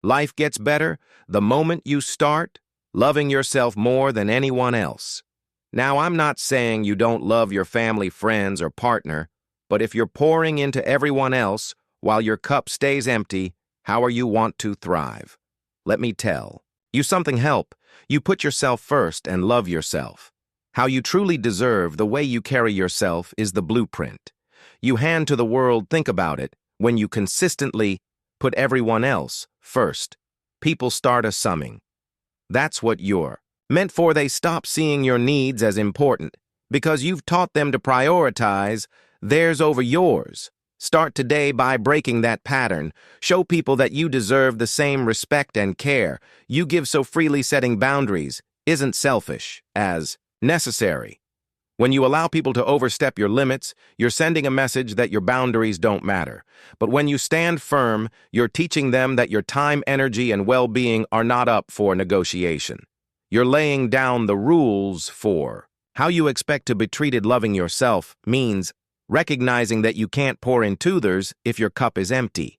Life gets better the moment you start loving yourself more than anyone else. Now, I'm not saying you don't love your family, friends, or partner, but if you're pouring into everyone else while your cup stays empty, how are you want to thrive? Let me tell you something help. You put yourself first and love yourself. How you truly deserve the way you carry yourself is the blueprint. You hand to the world, think about it, when you consistently put everyone else first. People start assuming that's what you're meant for. They stop seeing your needs as important because you've taught them to prioritize theirs over yours. Start today by breaking that pattern. Show people that you deserve the same respect and care you give so freely. Setting boundaries isn't selfish, as necessary. When you allow people to overstep your limits, you're sending a message that your boundaries don't matter. But when you stand firm, you're teaching them that your time, energy, and well-being are not up for negotiation. You're laying down the rules for how you expect to be treated. Loving yourself means recognizing that you can't pour into others if your cup is empty.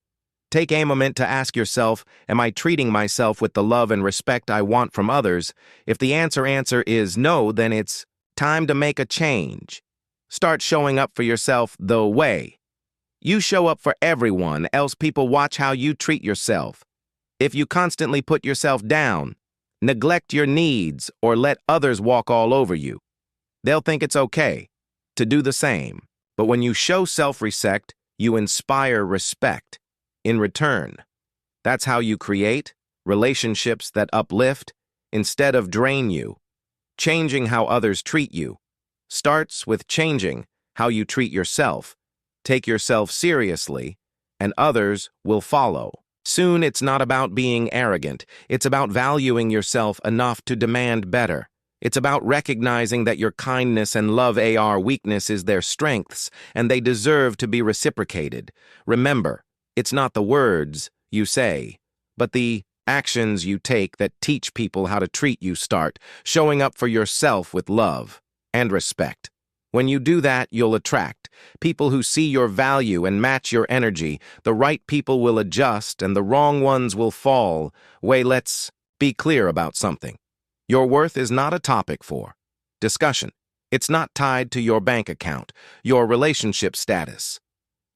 Take a moment to ask yourself, am I treating myself with the love and respect I want from others? If the answer is no, then it's time to make a change. Start showing up for yourself the way you show up for everyone else. People watch how you treat yourself. If you constantly put yourself down, neglect your needs, or let others walk all over you, they'll think it's okay to do the same. But when you show self-respect, you inspire respect in return. That's how you create relationships that uplift instead of drain you. Changing how others treat you starts with changing how you treat yourself. Take yourself seriously, and others will follow. Soon, it's not about being arrogant. It's about valuing yourself enough to demand better. It's about recognizing that your kindness and love are weakness is their strengths, and they deserve to be reciprocated. Remember, it's not the words you say, but the actions you take that teach people how to treat you. Start showing up for yourself with love and respect. When you do that, you'll attract people who see your value and match your energy. The right people will adjust and the wrong ones will fall. Let's be clear about something. Your worth is not a topic for discussion. It's not tied to your bank account, your relationship status,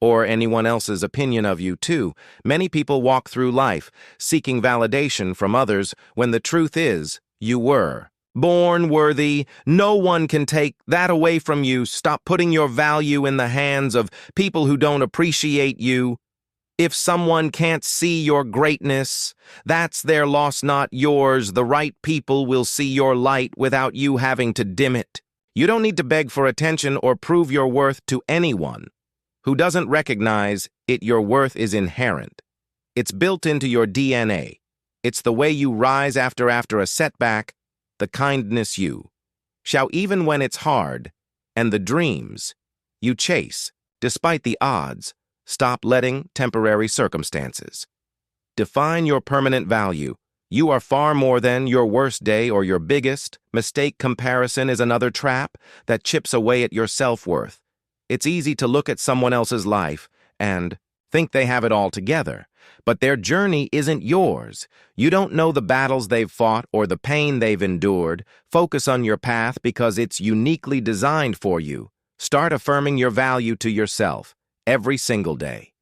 or anyone else's opinion of you too. Many people walk through life seeking validation from others when the truth is you were born worthy. No one can take that away from you. Stop putting your value in the hands of people who don't appreciate you. If someone can't see your greatness, that's their loss, not yours. The right people will see your light without you having to dim it. You don't need to beg for attention or prove your worth to anyone who doesn't recognize it. Your worth is inherent. It's built into your DNA. It's the way you rise after a setback, the kindness you show even when it's hard, and the dreams you chase despite the odds. Stop letting temporary circumstances define your permanent value. You are far more than your worst day or your biggest mistake. Comparison is another trap that chips away at your self-worth. It's easy to look at someone else's life and think they have it all together, but their journey isn't yours. You don't know the battles they've fought or the pain they've endured. Focus on your path because it's uniquely designed for you. Start affirming your value to yourself every single day.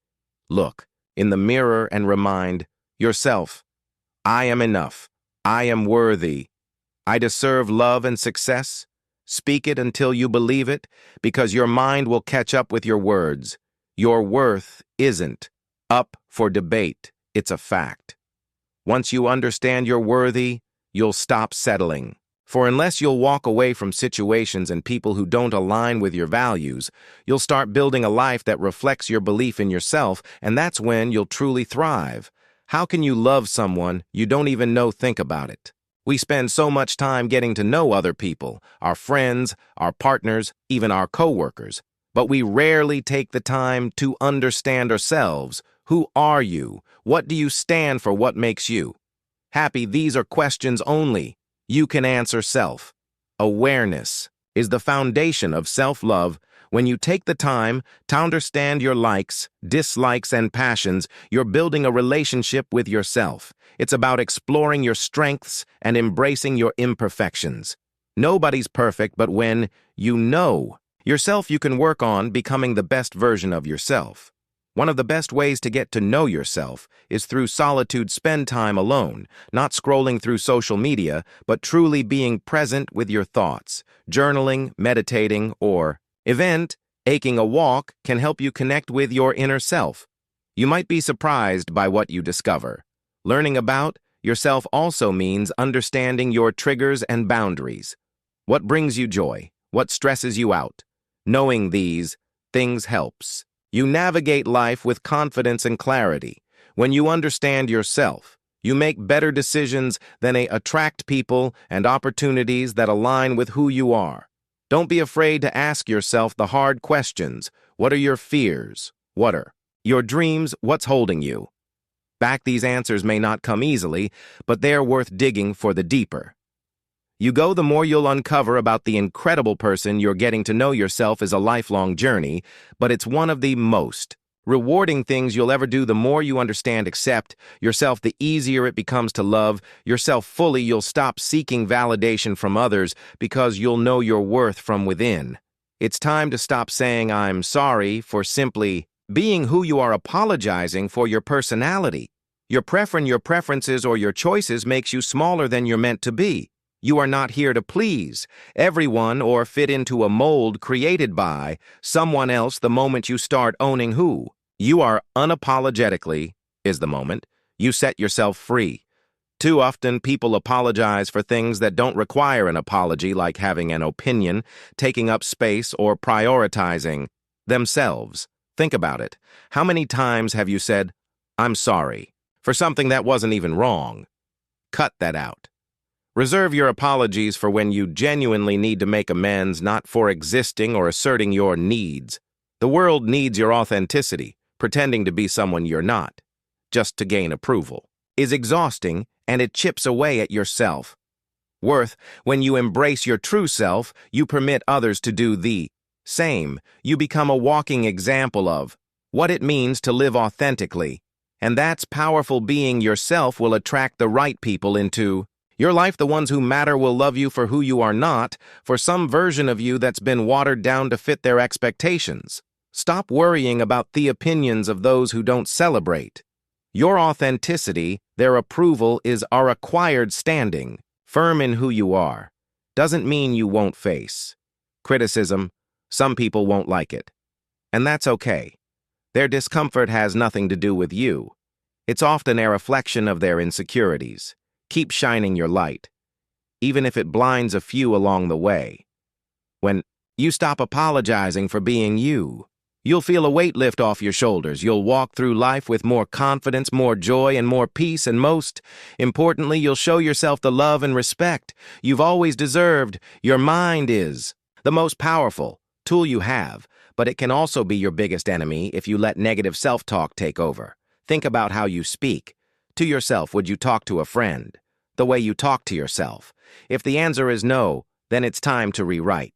Look in the mirror and remind yourself, I am enough. I am worthy. I deserve love and success. Speak it until you believe it, because your mind will catch up with your words. Your worth isn't up for debate. It's a fact. Once you understand you're worthy, you'll stop settling. For unless you'll walk away from situations and people who don't align with your values, you'll start building a life that reflects your belief in yourself, and that's when you'll truly thrive. How can you love someone you don't even know? Think about it. We spend so much time getting to know other people, our friends, our partners, even our coworkers, but we rarely take the time to understand ourselves. Who are you? What do you stand for? What makes you happy? These are questions only you can answer. Self-awareness is the foundation of self-love. When you take the time to understand your likes, dislikes, and passions, you're building a relationship with yourself. It's about exploring your strengths and embracing your imperfections. Nobody's perfect, but when you know yourself, you can work on becoming the best version of yourself. One of the best ways to get to know yourself is through solitude. Spend time alone, not scrolling through social media, but truly being present with your thoughts. Journaling, meditating, or taking a walk can help you connect with your inner self. You might be surprised by what you discover. Learning about yourself also means understanding your triggers and boundaries. What brings you joy? What stresses you out? Knowing these things helps you navigate life with confidence and clarity. When you understand yourself, you make better decisions than attract people and opportunities that align with who you are. Don't be afraid to ask yourself the hard questions. What are your fears? What are your dreams? What's holding you back? These answers may not come easily, but they are worth digging for. The deeper you go, the more you'll uncover about the incredible person you're getting to know. Yourself is a lifelong journey, but it's one of the most rewarding things you'll ever do. The more you understand, accept yourself, the easier it becomes to love yourself fully. You'll stop seeking validation from others because you'll know your worth from within. It's time to stop saying "I'm sorry" for simply being who you are. Apologizing for your personality, your preferences, or your choices makes you smaller than you're meant to be. You are not here to please everyone or fit into a mold created by someone else. The moment you start owning who you are unapologetically is the moment you set yourself free. Too often, people apologize for things that don't require an apology, like having an opinion, taking up space, or prioritizing themselves. Think about it. How many times have you said, "I'm sorry," for something that wasn't even wrong? Cut that out. Reserve your apologies for when you genuinely need to make amends, not for existing or asserting your needs. The world needs your authenticity. Pretending to be someone you're not, just to gain approval, is exhausting, and it chips away at your self-worth. When you embrace your true self, you permit others to do the same. You become a walking example of what it means to live authentically. And that's powerful. Being yourself will attract the right people into your life. The ones who matter will love you for who you are, not for some version of you that's been watered down to fit their expectations. Stop worrying about the opinions of those who don't celebrate your authenticity. Their approval is our acquired standing. Firm in who you are doesn't mean you won't face criticism. Some people won't like it, and that's okay. Their discomfort has nothing to do with you. It's often a reflection of their insecurities. Keep shining your light, even if it blinds a few along the way. When you stop apologizing for being you, you'll feel a weight lift off your shoulders. You'll walk through life with more confidence, more joy, and more peace. And most importantly, you'll show yourself the love and respect you've always deserved. Your mind is the most powerful tool you have, but it can also be your biggest enemy if you let negative self-talk take over. Think about how you speak to yourself. Would you talk to a friend the way you talk to yourself? If the answer is no, then it's time to rewrite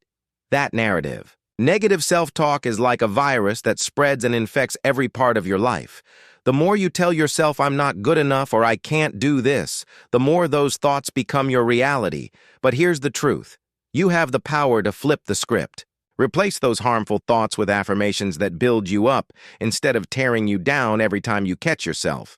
that narrative. Negative self-talk is like a virus that spreads and infects every part of your life. The more you tell yourself "I'm not good enough" or "I can't do this," the more those thoughts become your reality. But here's the truth. You have the power to flip the script. Replace those harmful thoughts with affirmations that build you up instead of tearing you down every time you catch yourself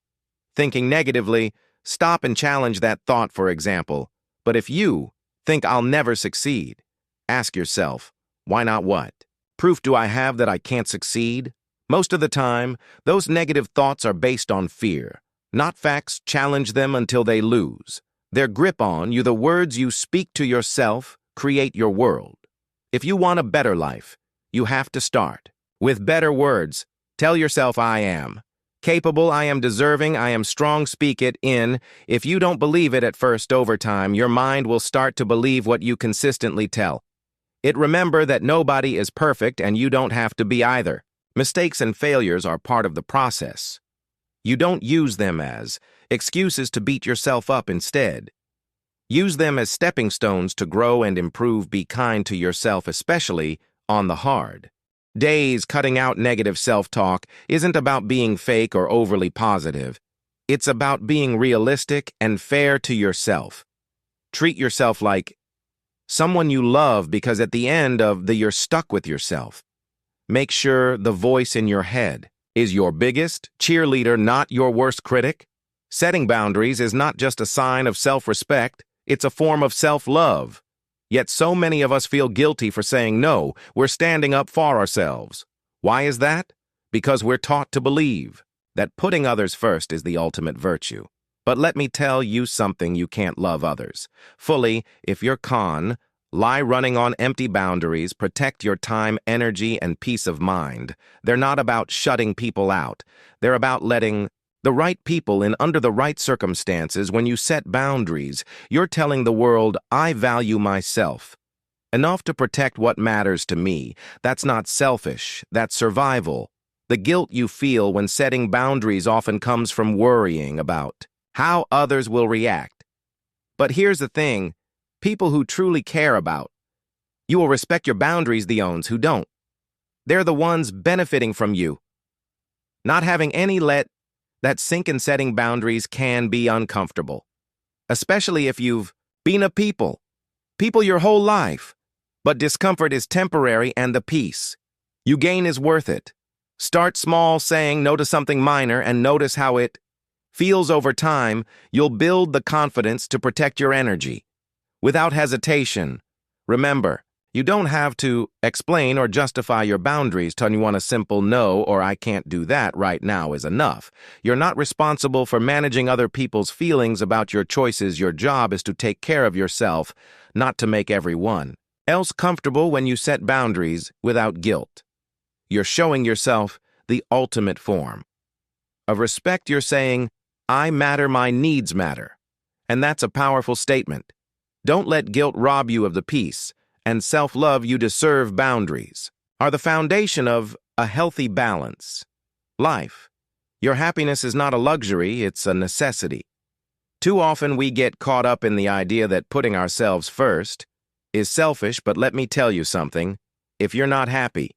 thinking negatively. Stop and challenge that thought. For example, "But if you think I'll never succeed," ask yourself, why not? What proof do I have that I can't succeed? Most of the time, those negative thoughts are based on fear, not facts. Challenge them until they lose their grip on you. The words you speak to yourself create your world. If you want a better life, you have to start with better words. Tell yourself, "I am capable, I am deserving, I am strong." Speak it in. If you don't believe it at first, over time, your mind will start to believe what you consistently tell it. Remember that nobody is perfect, and you don't have to be either. Mistakes and failures are part of the process. You don't use them as excuses to beat yourself up. Instead, use them as stepping stones to grow and improve. Be kind to yourself, especially on the hard days cutting out negative self-talk isn't about being fake or overly positive. It's about being realistic and fair to yourself. Treat yourself like someone you love, because at the end of you're stuck with yourself. Make sure the voice in your head is your biggest cheerleader, not your worst critic. Setting boundaries is not just a sign of self-respect, it's a form of self-love. Yet so many of us feel guilty for saying no. We're standing up for ourselves. Why is that? Because we're taught to believe that putting others first is the ultimate virtue. But let me tell you something: you can't love others fully if you're lie running on empty. Boundaries protect your time, energy, and peace of mind. They're not about shutting people out. They're about letting the right people in under the right circumstances. When you set boundaries, you're telling the world, I value myself enough to protect what matters to me. That's not selfish, that's survival. The guilt you feel when setting boundaries often comes from worrying about how others will react. But here's the thing: people who truly care about you will respect your boundaries. The ones who don't, they're the ones benefiting from you not having any. Let that sink in. Setting boundaries can be uncomfortable, especially if you've been a people your whole life. But discomfort is temporary, and the peace you gain is worth it. Start small, saying no to something minor, and notice how it feels over time. You'll build the confidence to protect your energy without hesitation. Remember, you don't have to explain or justify your boundaries. Telling you want a simple no or I can't do that right now is enough. You're not responsible for managing other people's feelings about your choices. Your job is to take care of yourself, not to make everyone else comfortable. When you set boundaries without guilt, you're showing yourself the ultimate form of respect. You're saying, I matter, my needs matter. And that's a powerful statement. Don't let guilt rob you of the peace and self-love you deserve. Boundaries are the foundation of a healthy, balanced life. Your happiness is not a luxury, it's a necessity. Too often we get caught up in the idea that putting ourselves first is selfish, but let me tell you something: if you're not happy,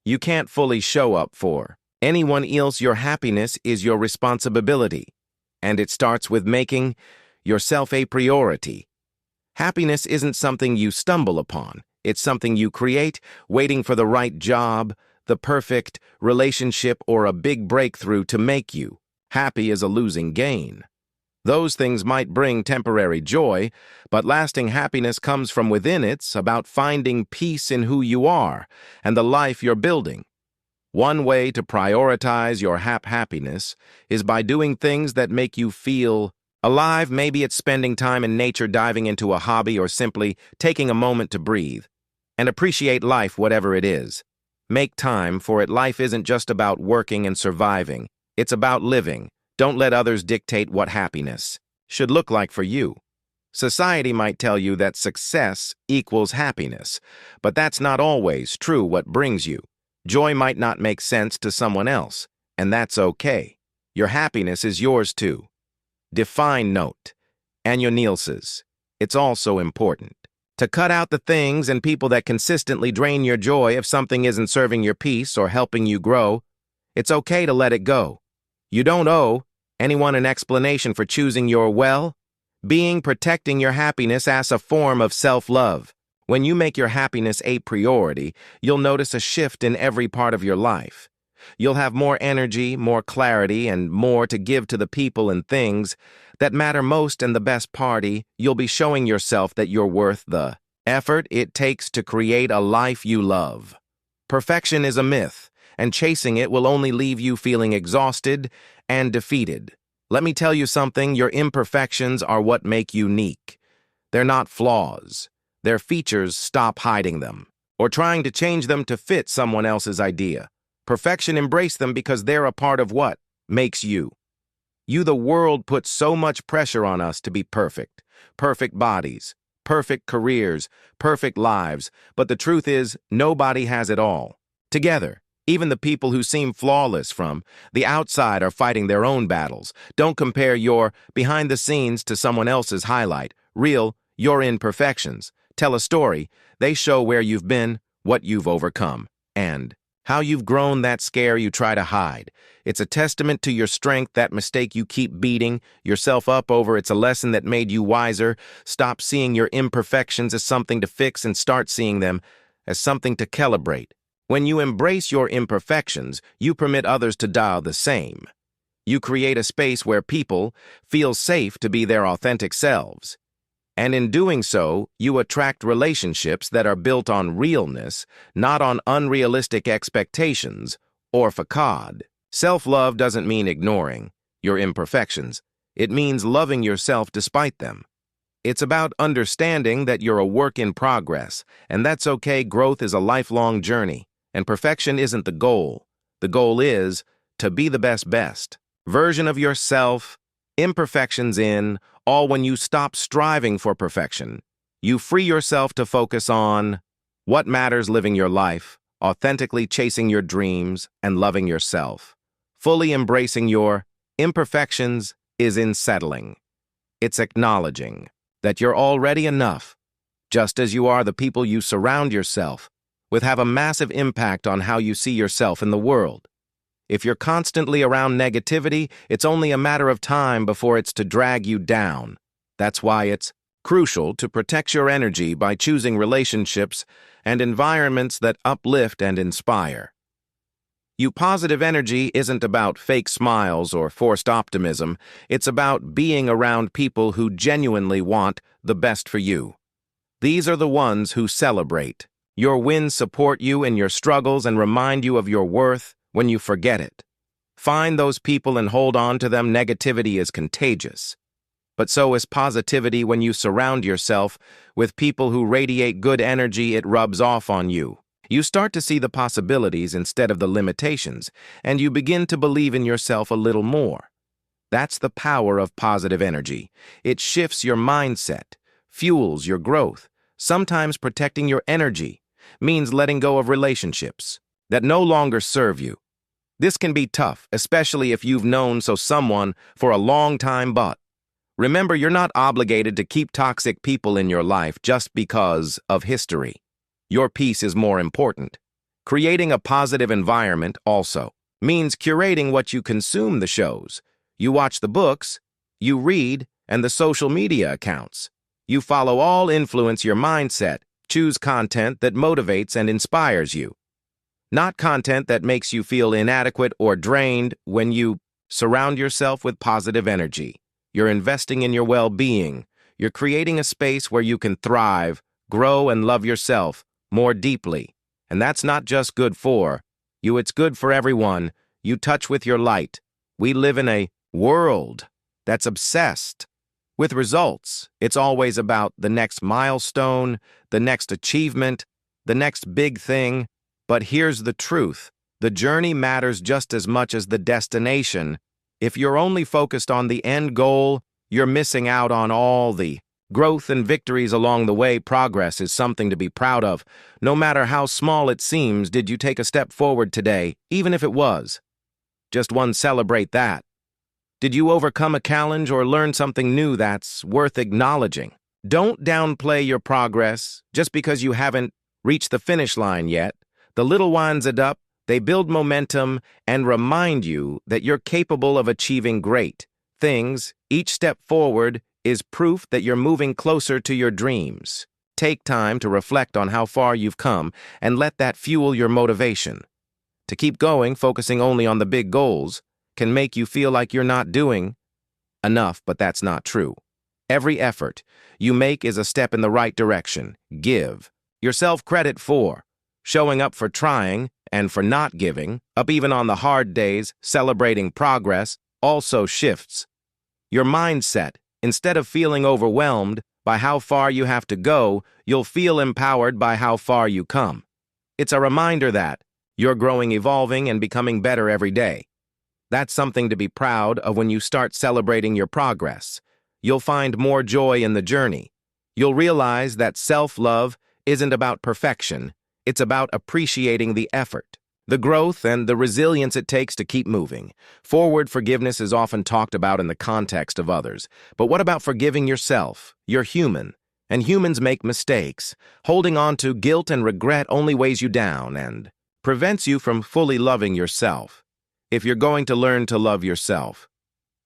you can't fully show up for anyone else. Your happiness is your responsibility, and it starts with making yourself a priority. Happiness isn't something you stumble upon. It's something you create, waiting for the right job, the perfect relationship, or a big breakthrough to make you happy is a losing game. Those things might bring temporary joy, but lasting happiness comes from within. It's about finding peace in who you are and the life you're building. One way to prioritize your happiness is by doing things that make you feel alive. Maybe it's spending time in nature, diving into a hobby, or simply taking a moment to breathe and appreciate life, whatever it is. Make time for it. Life isn't just about working and surviving. It's about living. Don't let others dictate what happiness should look like for you. Society might tell you that success equals happiness, but that's not always true. What brings you joy might not make sense to someone else, and that's okay. Your happiness is yours too. Define note. Anya Nielsen's. It's also important to cut out the things and people that consistently drain your joy. If something isn't serving your peace or helping you grow, it's okay to let it go. You don't owe anyone an explanation for choosing your well-being. Protecting your happiness as a form of self-love. When you make your happiness a priority, you'll notice a shift in every part of your life. You'll have more energy, more clarity, and more to give to the people and things that matter most. And the best part, you'll be showing yourself that you're worth the effort it takes to create a life you love. Perfection is a myth, and chasing it will only leave you feeling exhausted and defeated. Let me tell you something: your imperfections are what make you unique. They're not flaws. They're features. Stop hiding them or trying to change them to fit someone else's idea. Perfection, embrace them because they're a part of what makes you. The world puts so much pressure on us to be perfect. Perfect bodies, perfect careers, perfect lives. But the truth is, nobody has it all together. Even the people who seem flawless from the outside are fighting their own battles. Don't compare your behind the scenes to someone else's highlight reel. Your imperfections tell a story. They show where you've been, what you've overcome, and How you've grown that scare you try to hide. It's a testament to your strength, that mistake you keep beating yourself up over. It's a lesson that made you wiser. Stop seeing your imperfections as something to fix and start seeing them as something to calibrate. When you embrace your imperfections, you permit others to do the same. You create a space where people feel safe to be their authentic selves. And in doing so, you attract relationships that are built on realness, not on unrealistic expectations or facade. Self-love doesn't mean ignoring your imperfections. It means loving yourself despite them. It's about understanding that you're a work in progress, and that's okay. Growth is a lifelong journey, and perfection isn't the goal. The goal is to be the best version of yourself. Imperfections in, all when you stop striving for perfection. You free yourself to focus on what matters: living your life, authentically chasing your dreams, and loving yourself. Fully embracing your imperfections is unsettling. It's acknowledging that you're already enough. Just as you are, the people you surround yourself with have a massive impact on how you see yourself in the world. If you're constantly around negativity, it's only a matter of time before it's to drag you down. That's why it's crucial to protect your energy by choosing relationships and environments that uplift and inspire. Positive energy isn't about fake smiles or forced optimism. It's about being around people who genuinely want the best for you. These are the ones who celebrate your wins, support you in your struggles, and remind you of your worth when you forget it. Find those people and hold on to them. Negativity is contagious, but so is positivity. When you surround yourself with people who radiate good energy, it rubs off on you. You start to see the possibilities instead of the limitations, and you begin to believe in yourself a little more. That's the power of positive energy. It shifts your mindset, fuels your growth. Sometimes protecting your energy means letting go of relationships that no longer serve you. This can be tough, especially if you've known someone for a long time, but remember, you're not obligated to keep toxic people in your life just because of history. Your peace is more important. Creating a positive environment also means curating what you consume: the shows you watch, the books you read, and the social media accounts you follow. All influence your mindset. Choose content that motivates and inspires you, not content that makes you feel inadequate or drained. When you surround yourself with positive energy, you're investing in your well-being. You're creating a space where you can thrive, grow, and love yourself more deeply. And that's not just good for you, it's good for everyone you touch with your light. We live in a world that's obsessed with results. It's always about the next milestone, the next achievement, the next big thing. But here's the truth: the journey matters just as much as the destination. If you're only focused on the end goal, you're missing out on all the growth and victories along the way. Progress is something to be proud of, no matter how small it seems. Did you take a step forward today, even if it was just one? Celebrate that. Did you overcome a challenge or learn something new? That's worth acknowledging. Don't downplay your progress just because you haven't reached the finish line yet. The little ones add up, they build momentum and remind you that you're capable of achieving great things. Each step forward is proof that you're moving closer to your dreams. Take time to reflect on how far you've come and let that fuel your motivation to keep going. Focusing only on the big goals can make you feel like you're not doing enough, but that's not true. Every effort you make is a step in the right direction. Give yourself credit for showing up, for trying, and for not giving up even on the hard days. Celebrating progress also shifts your mindset. Instead of feeling overwhelmed by how far you have to go, you'll feel empowered by how far you come. It's a reminder that you're growing, evolving, and becoming better every day. That's something to be proud of. When you start celebrating your progress, you'll find more joy in the journey. You'll realize that self-love isn't about perfection. It's about appreciating the effort, the growth, and the resilience it takes to keep moving forward. Forgiveness is often talked about in the context of others, but what about forgiving yourself? You're human, and humans make mistakes. Holding on to guilt and regret only weighs you down and prevents you from fully loving yourself. If you're going to learn to love yourself,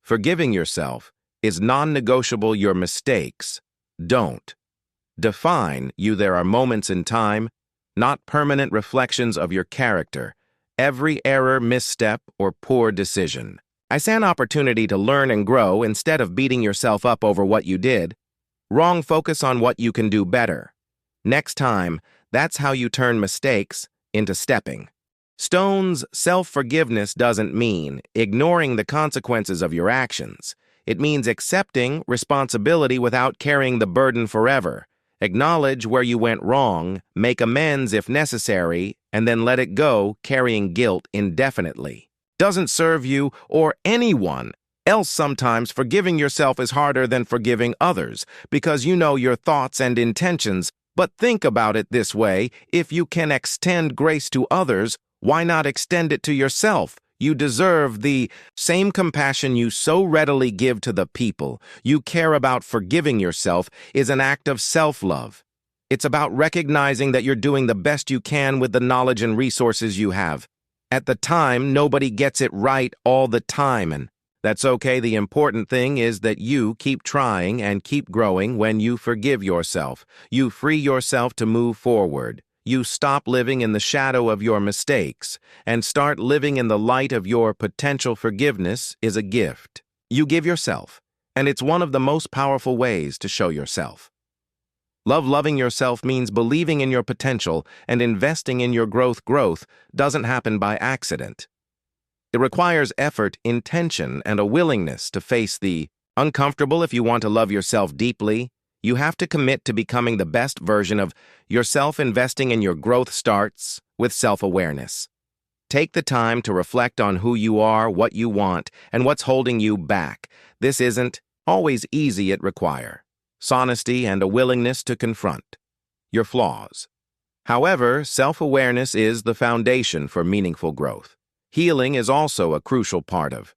forgiving yourself is non-negotiable. Your mistakes don't define you. There are moments in time, not permanent reflections of your character. Every error, misstep, or poor decision. I see an opportunity to learn and grow instead of beating yourself up over what you did. Wrong. Focus on what you can do better. Next time, that's how you turn mistakes into stepping stones. Self-forgiveness doesn't mean ignoring the consequences of your actions. It means accepting responsibility without carrying the burden forever. Acknowledge where you went wrong, make amends if necessary, and then let it go. Carrying guilt indefinitely doesn't serve you or anyone else. Sometimes forgiving yourself is harder than forgiving others because you know your thoughts and intentions. But think about it this way: if you can extend grace to others, why not extend it to yourself? You deserve the same compassion you so readily give to the people you care about. Forgiving yourself is an act of self-love. It's about recognizing that you're doing the best you can with the knowledge and resources you have. At the time, nobody gets it right all the time, and that's okay. The important thing is that you keep trying and keep growing. When you forgive yourself, you free yourself to move forward. You stop living in the shadow of your mistakes and start living in the light of your potential. Forgiveness is a gift you give yourself, and it's one of the most powerful ways to show yourself love. Loving yourself means believing in your potential and investing in your growth. Growth doesn't happen by accident. It requires effort, intention, and a willingness to face the uncomfortable. If you want to love yourself deeply, you have to commit to becoming the best version of yourself. Investing in your growth starts with self-awareness. Take the time to reflect on who you are, what you want, and what's holding you back. This isn't always easy. It requires honesty and a willingness to confront your flaws. However, self-awareness is the foundation for meaningful growth. Healing is also a crucial part of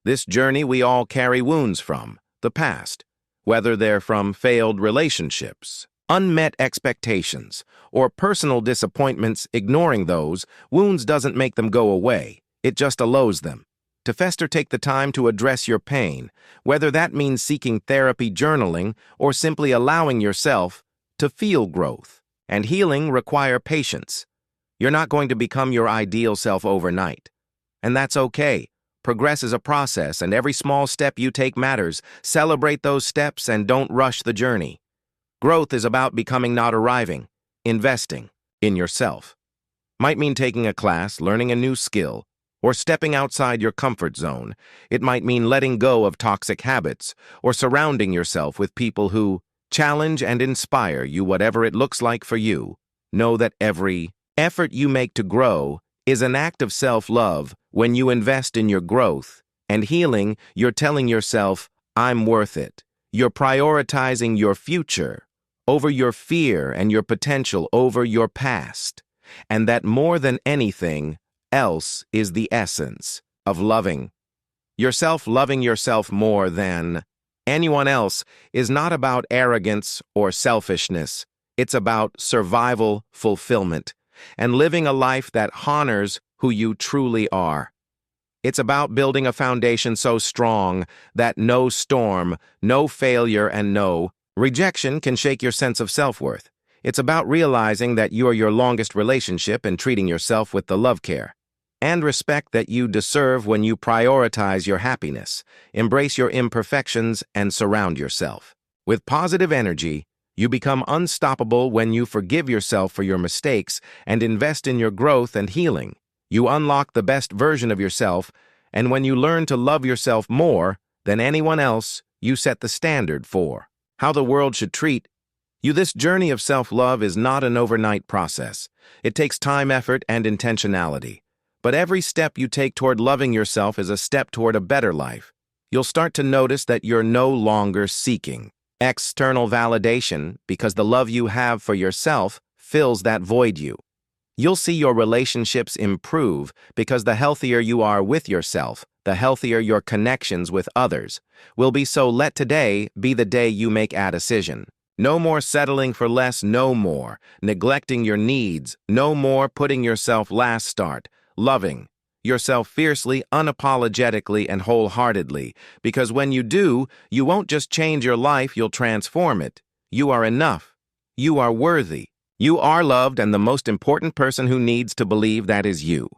this journey. We all carry wounds from the past, whether they're from failed relationships, unmet expectations, or personal disappointments. Ignoring those wounds doesn't make them go away. It just allows them to fester. Take the time to address your pain, whether that means seeking therapy, journaling, or simply allowing yourself to feel. Growth and healing require patience. You're not going to become your ideal self overnight, and that's okay. Progress is a process, and every small step you take matters. Celebrate those steps and don't rush the journey. Growth is about becoming, not arriving. Investing in yourself might mean taking a class, learning a new skill, or stepping outside your comfort zone. It might mean letting go of toxic habits or surrounding yourself with people who challenge and inspire you. Whatever it looks like for you, know that every effort you make to grow is an act of self-love. When you invest in your growth and healing, you're telling yourself, I'm worth it. You're prioritizing your future over your fear and your potential over your past. And that, more than anything else, is the essence of loving yourself. Loving yourself more than anyone else is not about arrogance or selfishness. It's about survival, fulfillment, and living a life that honors who you truly are. It's about building a foundation so strong that no storm, no failure, and no rejection can shake your sense of self-worth. It's about realizing that you are your longest relationship and treating yourself with the love, care, and respect that you deserve. When you prioritize your happiness, embrace your imperfections, and surround yourself with positive energy, you become unstoppable. When you forgive yourself for your mistakes and invest in your growth and healing, you unlock the best version of yourself. And when you learn to love yourself more than anyone else, you set the standard for how the world should treat you. This journey of self-love is not an overnight process. It takes time, effort, and intentionality. But every step you take toward loving yourself is a step toward a better life. You'll start to notice that you're no longer seeking external validation because the love you have for yourself fills that void. You'll see your relationships improve because the healthier you are with yourself, the healthier your connections with others will be. So let today be the day you make a decision No more settling for less, no more neglecting your needs, no more putting yourself last. Start loving yourself fiercely, unapologetically, and wholeheartedly, because when you do, you won't just change your life, you'll transform it. You are enough. You are worthy. You are loved, and the most important person who needs to believe that is you.